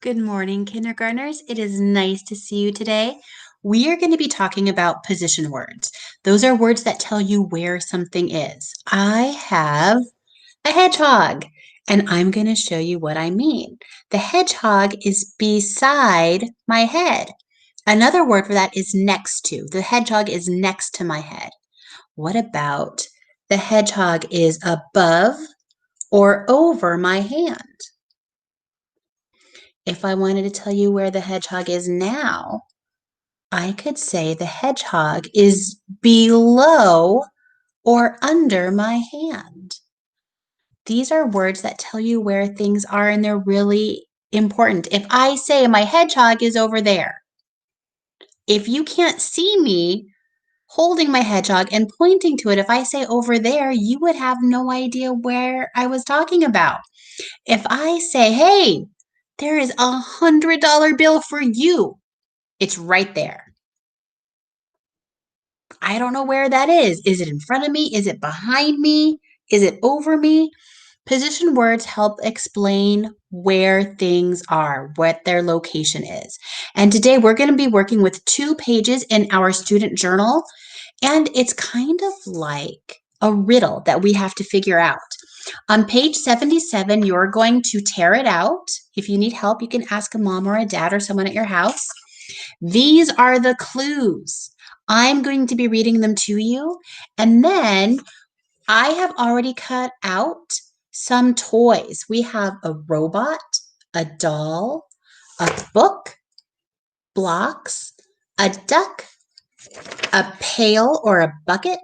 Good morning, kindergartners. It is nice to see you today. We are going to be talking about position words. Those are words that tell you where something is. I have a hedgehog, and I'm going to show you what I mean. The hedgehog is beside my head. Another word for that is next to. The hedgehog is next to my head. What about the hedgehog is above or over my hand? If I wanted to tell you where the hedgehog is now, I could say the hedgehog is below or under my hand. These are words that tell you where things are, and they're really important. If I say my hedgehog is over there, if you can't see me holding my hedgehog and pointing to it, if I say over there, you would have no idea where I was talking about. If I say, hey, there is $100 bill for you, it's right there. I don't know where that is. Is it in front of me? Is it behind me? Is it over me? Position words help explain where things are, what their location is. And today we're going to be working with 2 pages in our student journal, and it's kind of like a riddle that we have to figure out. On page 77, you're going to tear it out. If you need help, you can ask a mom or a dad or someone at your house. These are the clues. I'm going to be reading them to you, and then I have already cut out some toys. We have a robot, a doll, a book, blocks, a duck, a pail or a bucket.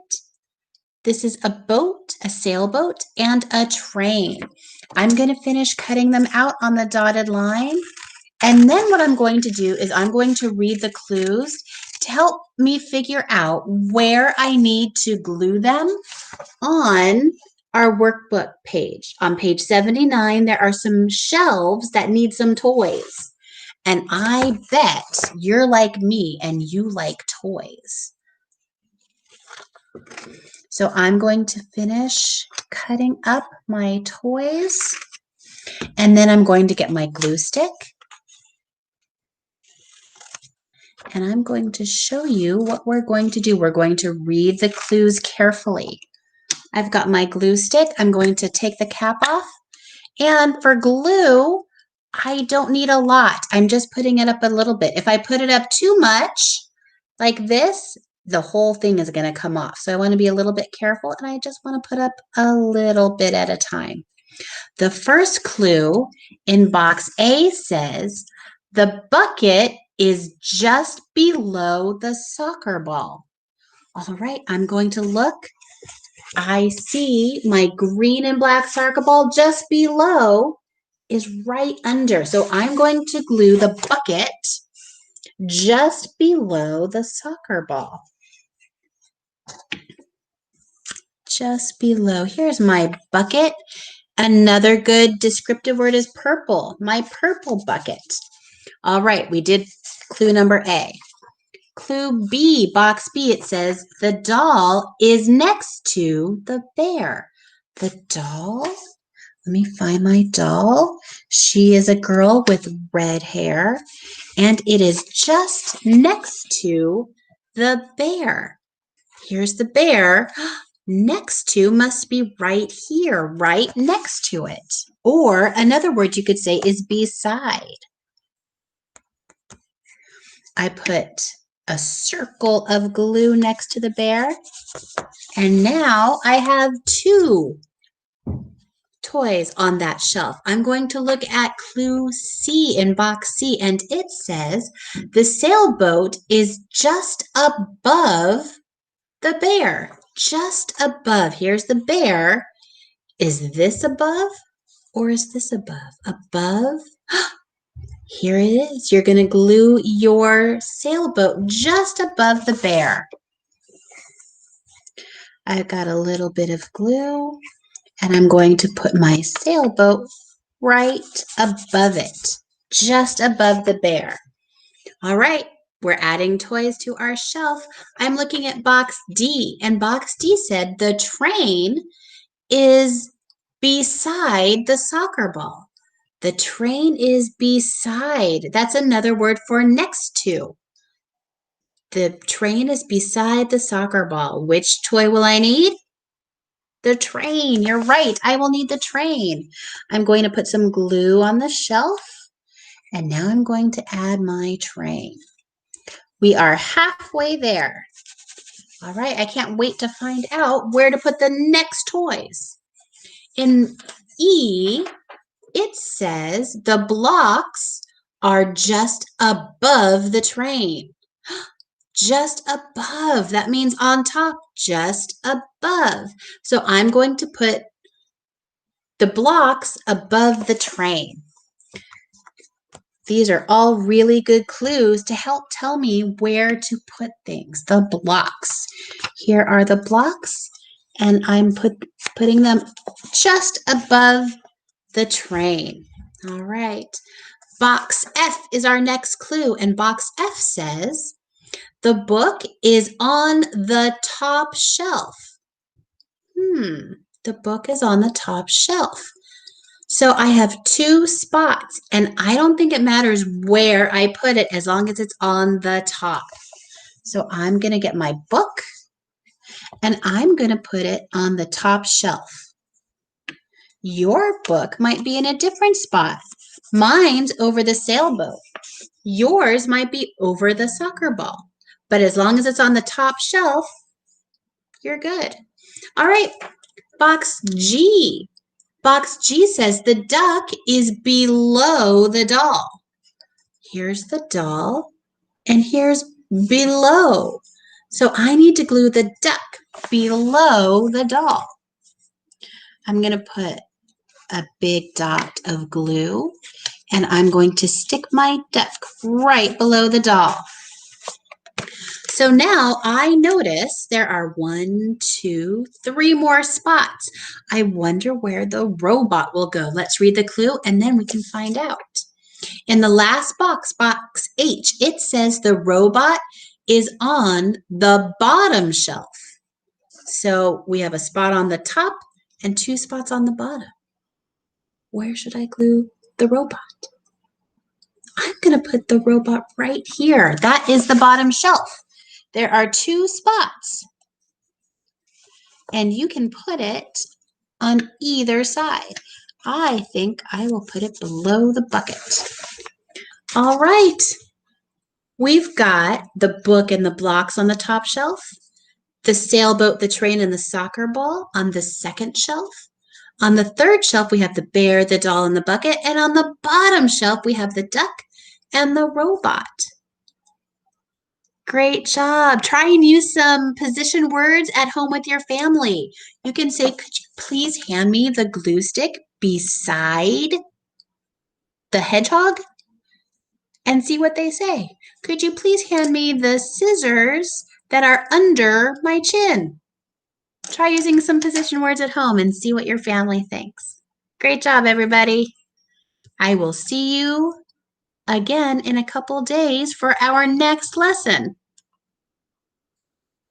This is a boat, a sailboat, and a train. I'm going to finish cutting them out on the dotted line. And then what I'm going to do is I'm going to read the clues to help me figure out where I need to glue them on our workbook page. On page 79, there are some shelves that need some toys. And I bet you're like me and you like toys. So I'm going to finish cutting up my toys, and then I'm going to get my glue stick. And I'm going to show you what we're going to do. We're going to read the clues carefully. I've got my glue stick. I'm going to take the cap off. And for glue, I don't need a lot. I'm just putting it up a little bit. If I put it up too much, like this, the whole thing is going to come off. So I want to be a little bit careful, and I just want to put up a little bit at a time. The first clue in box A says, the bucket is just below the soccer ball. All right, I'm going to look. I see my green and black soccer ball just below is right under. So I'm going to glue the bucket just below the soccer ball. Just below. Here's my bucket. Another good descriptive word is purple. My purple bucket. All right, we did clue number A. Clue B, box B, it says the doll is next to the bear. The doll? Let me find my doll. She is a girl with red hair, and it is just next to the bear. Here's the bear. Next to must be right here, right next to it. Or another word you could say is beside. I put a circle of glue next to the bear, and now I have 2 toys on that shelf. I'm going to look at clue C in box C, and it says the sailboat is just above the bear. Just above. Here's the bear. Is this above or is this above? Above. Here it is. You're going to glue your sailboat just above the bear. I've got a little bit of glue, and I'm going to put my sailboat right above it, just above the bear. All right, we're adding toys to our shelf. I'm looking at box D, and box D said the train is beside the soccer ball. The train is beside. That's another word for next to. The train is beside the soccer ball. Which toy will I need? The train. You're right. I will need the train. I'm going to put some glue on the shelf. And now I'm going to add my train. We are halfway there. All right, I can't wait to find out where to put the next toys. In E, it says the blocks are just above the train. Just above. That means on top, just above. So I'm going to put the blocks above the train. These are all really good clues to help tell me where to put things, the blocks. Here are the blocks, and I'm putting them just above the train. All right. Box F is our next clue, and box F says, the book is on the top shelf. The book is on the top shelf. So I have 2 spots, and I don't think it matters where I put it as long as it's on the top. So I'm going to get my book, and I'm going to put it on the top shelf. Your book might be in a different spot. Mine's over the sailboat. Yours might be over the soccer ball. But as long as it's on the top shelf, you're good. All right, box G. Box G says the duck is below the doll. Here's the doll, and here's below. So I need to glue the duck below the doll. I'm going to put a big dot of glue, and I'm going to stick my duck right below the doll. So now I notice there are 1, 2, 3 more spots. I wonder where the robot will go. Let's read the clue and then we can find out. In the last box, box H, it says the robot is on the bottom shelf. So we have a spot on the top and 2 spots on the bottom. Where should I glue the robot? I'm going to put the robot right here. That is the bottom shelf. There are 2 spots, and you can put it on either side. I think I will put it below the bucket. All right. We've got the book and the blocks on the top shelf, the sailboat, the train, and the soccer ball on the second shelf. On the third shelf, we have the bear, the doll, and the bucket. And on the bottom shelf, we have the duck and the robot. Great job. Try and use some position words at home with your family. You can say, could you please hand me the glue stick beside the hedgehog? And see what they say. Could you please hand me the scissors that are under my chin? Try using some position words at home and see what your family thinks. Great job, everybody. I will see you again in a couple days for our next lesson.